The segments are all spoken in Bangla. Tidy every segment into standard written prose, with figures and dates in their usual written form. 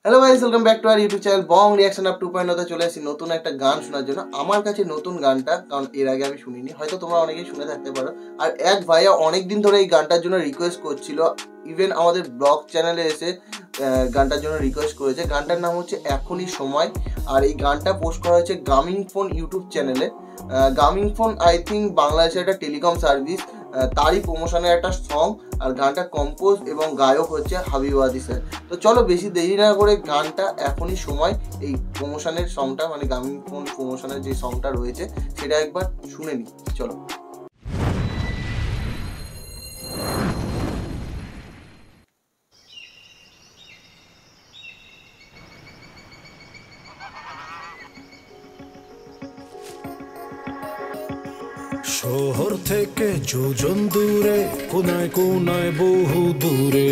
Hello guys, welcome back to our YouTube channel Bong reaction up 2.0 তে চলে এসেছি নতুন একটা গান শোনার জন্য। আমার কাছে নতুন গানটা, কারণ এর আগে আমি শুনিনি, হয়তো তোমরা অনেকেই শুনে থাকতে পারো। আর এক ভাইয়া অনেক দিন ধরে এই গানটার জন্য রিকোয়েস্ট করছিল, ইভেন আমাদের ব্লগ চ্যানেলে এসে গানটার জন্য রিকোয়েস্ট করেছে। গানটার নাম হচ্ছে এখনই সময়, আর এই গানটা পোস্ট করা হয়েছে গামিং ফোন ইউটিউব চ্যানেলে। গামিং ফোন আই থিঙ্ক বাংলাদেশের একটা টেলিকম সার্ভিস, তারই প্রমোশনের একটা সং। আর গানটা কম্পোজ এবং গায়ক হচ্ছে হাবিবাদি স্যার। তো চলো বেশি দেরি না করে গানটা এখনই সময়, এই প্রমোশনের সংটা, মানে গামিং ফোন প্রমোশনের যে সংটা রয়েছে সেটা একবার শুনে নিই। চলো। শহর থেকে যোজন দূরে, কোনায় কোনায় বহু দূরে,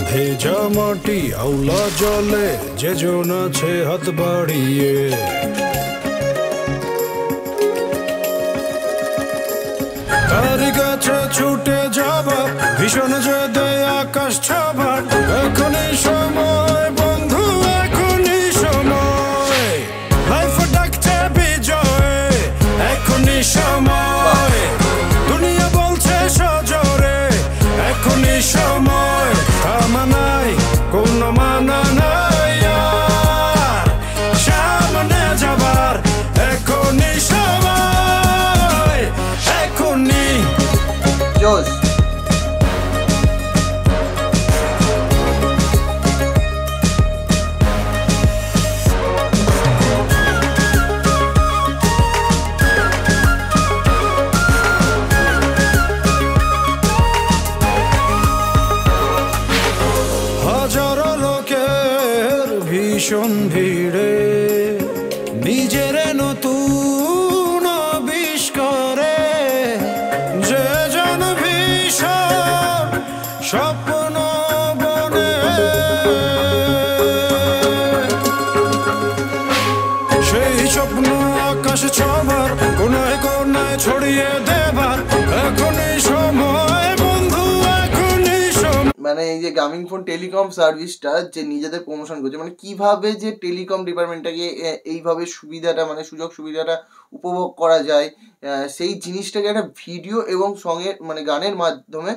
ভেজা মাটি আউলা জলে যে জন আছে হাত বাড়িয়ে, তারি গাছে ছুটে যাবা ভীষণ যে দেয় আকাশ ছাবার। এখনই সময় বন্ধু, এখনই সময়, লাইফ ডাকছে বিজয়, এখনই সময়, দুনিয়া বলছে সজোরে, এখনই সময়, থামা নাই কোনো মানা নাই আর, সামনে যাবার এখনই সময়, এখনই জোশ। হাজারো লোকের ভীষণ ভিড়ে নিজের নতুন আবিষ্কারে, যে জন ভীষণ স্বপ্ন বনে, সেই স্বপ্ন আকাশ ছোঁবার, কোনায় কোনায় ছড়িয়ে দেবার, এখনই সময় বন্ধু, এখনই সময়। মানে এই যে গামিং ফোন টেলিকম সার্ভিসটা যে নিজেদের প্রমোশন করছে, মানে কিভাবে যে টেলিকম ডিপার্টমেন্টটাকে এইভাবে সুবিধাটা, মানে সুযোগ সুবিধাটা উপভোগ করা যায়, সেই জিনিসটাকে একটা ভিডিও এবং সঙ্গের, মানে গানের মাধ্যমে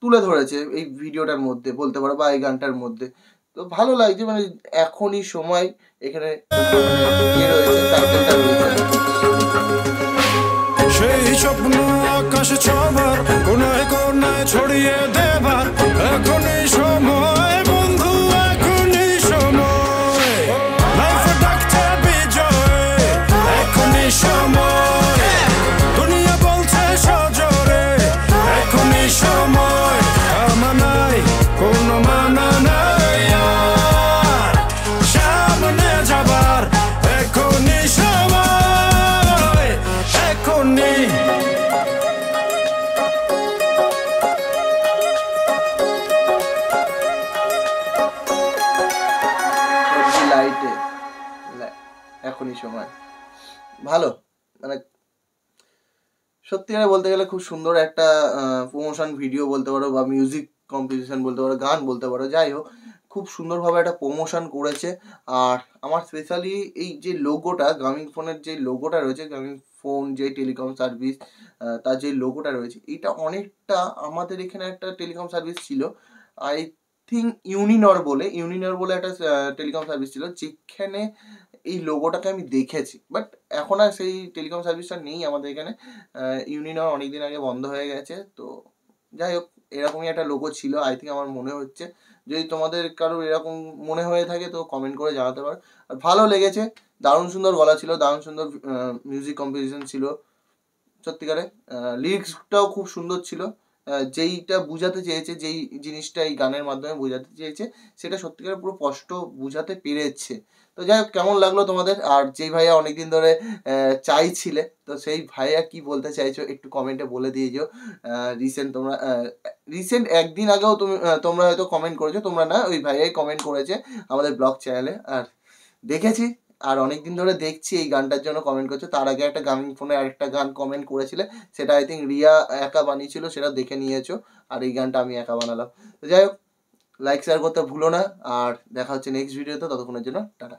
তুলে ধরেছে এই ভিডিওটার মধ্যে বলতে পারো, বা এই গানটার মধ্যে। তো ভালো লাগছে, মানে এখনই সময় এখানে ইয়ে রয়েছে, টাইটেলটা রয়েছে। সেই স্বপ্ন আকাশ ছোঁবার, কোনায় কোনায় ছড়িয়ে দেবার, এখনই সময় বন্ধু, এখনই সময়, লাইফ ডাকছে বিজয়, এখনই সময়, দুনিয়া বলছে সজোরে, এখনই সময়, থামা নাই কোনো মানা নাই আর, সামনে যাবার এখনই সময়, এখনই। লাইটে এখনই সময় ভালো, মানে সত্যিকারে বলতে গেলে খুব সুন্দর একটা প্রমোশন ভিডিও বলতে পারো, বা মিউজিক কম্পোজিশন বলতে পারো, গান বলতে পারো, যাই হোক খুব সুন্দরভাবে একটা প্রমোশন করেছে। আর আমার স্পেশালি এই যে লোগোটা, গামিং ফোনের যে লোগোটা রয়েছে, গামিং ফোন যে টেলিকম সার্ভিস, তার যে লোগোটা রয়েছে, এটা অনেকটা আমাদের এখানে একটা টেলিকম সার্ভিস ছিল, আই থিঙ্ক ইউনিনর বলে একটা টেলিকম সার্ভিস ছিল, যেখানে এই লোগোটাকে আমি দেখেছি। বাট এখন আর সেই টেলিকম সার্ভিসটা নেই আমাদের এখানে, ইউনিনর অনেকদিন আগে বন্ধ হয়ে গেছে। তো যাই হোক, এরকমই একটা লোগো ছিল আই থিঙ্ক, আমার মনে হচ্ছে। যদি তোমাদের কারোর এরকম মনে হয়ে থাকে তো কমেন্ট করে জানাতে পারো। আর ভালো লেগেছে, দারুণ সুন্দর গলা ছিল, দারুণ সুন্দর মিউজিক কম্পোজিশন ছিল সত্যিকারে। লিরিক্সটাও খুব সুন্দর ছিল, যেইটা বুঝাতে চেয়েছে, যেই জিনিসটা এই গানের মাধ্যমে বোঝাতে চেয়েছে, সেটা সত্যিকারে পুরো স্পষ্ট বুঝাতে পেরেছে। তো যাই হোক, কেমন লাগলো তোমাদের? আর যেই ভাইয়া অনেকদিন ধরে চাইছিলে, তো সেই ভাইয়া কি বলতে চাইছো একটু কমেন্টে বলে দিয়েছো। রিসেন্ট একদিন আগেও তোমরা হয়তো কমেন্ট করেছো, তোমরা না, ওই ভাইয়াই কমেন্ট করেছে আমাদের ব্লগ চ্যানেলে। আর দেখেছি আর অনেক দিন ধরে দেখছি এই গানটার জন্য কমেন্ট করছো। তার আগে একটা গামিং ফোনে আরেকটা গান কমেন্ট করেছিলে, সেটা আই থিঙ্ক রিয়া একা বানিয়েছিল, সেটা দেখে নিয়েছো। আর এই গানটা আমি একা বানালাম। তো যাই হোক, লাইক শেয়ার করতে ভুলো না, আর দেখা হচ্ছে নেক্সট ভিডিওতে। ততক্ষণের জন্য টাটা।